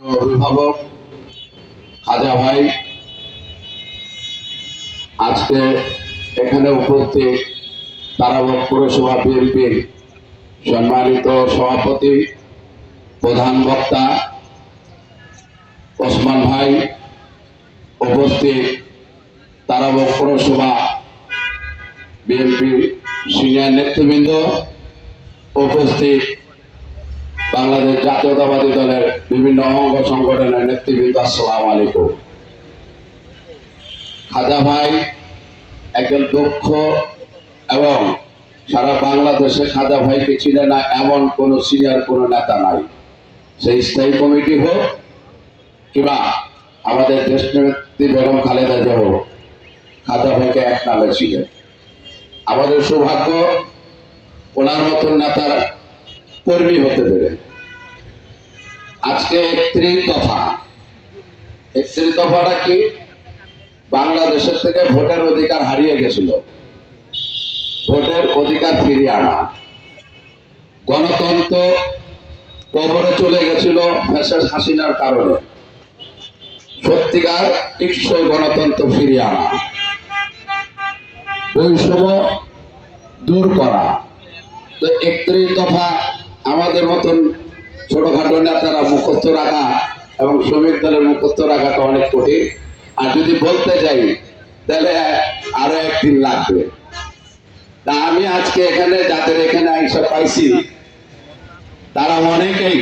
অভিভাবক খাজা ভাই, আজকে এখানে উপস্থিত তারাবক পৌরসভা বিএনপির সম্মানিত সভাপতি, প্রধান বক্তা ওসমান ভাই, উপস্থিত তারাবক পৌরসভা বিএনপির সিনিয়র নেতৃবৃন্দ, উপস্থিত বাংলাদেশ জাতীয়তাবাদী দলের বিভিন্ন অঙ্গ সংগঠনের নেতৃবৃন্দ, আসসালামু আলাইকুম। খাজা ভাই একজন দক্ষ এবং সারা বাংলাদেশে খাজা ভাইকে চিনে না এমন কোন সিনিয়র কোন নেতা নাই। সেই স্থায়ী কমিটি হোক কিংবা আমাদের দেশ নেত্রী বেগম খালেদা জিয়া হোক, খাজা ভাইকে এক নামে ছিলেন। আমাদের সৌভাগ্য ওনার মতন নেতার কর্মী হতে পেরে। আজকে 31 দফাটা কি? বাংলাদেশের থেকে ভোটের অধিকার হারিয়ে গেছিল, ভোটের অধিকার ফিরিয়ে আনা। গণতন্ত্র কবরে চলে গেছিল ফ্যাসিস্ট হাসিনার কারণে। সত্যিকার টেকসই গণতন্ত্র ফিরিয়ে আনা, বৈষম্য দূর করা। তো 31 দফা আমাদের মতন ছোটখাটো নেতারা মুখস্থ রাখা এবং শ্রমিক দলের মুখস্থ রাখাটা অনেক কঠিন। আর যদি বলতে যাই তাহলে আরো একদিন লাগবে। তা আমি আজকে এখানে যাদের এখানে আইসা পাইছি তারা অনেকেই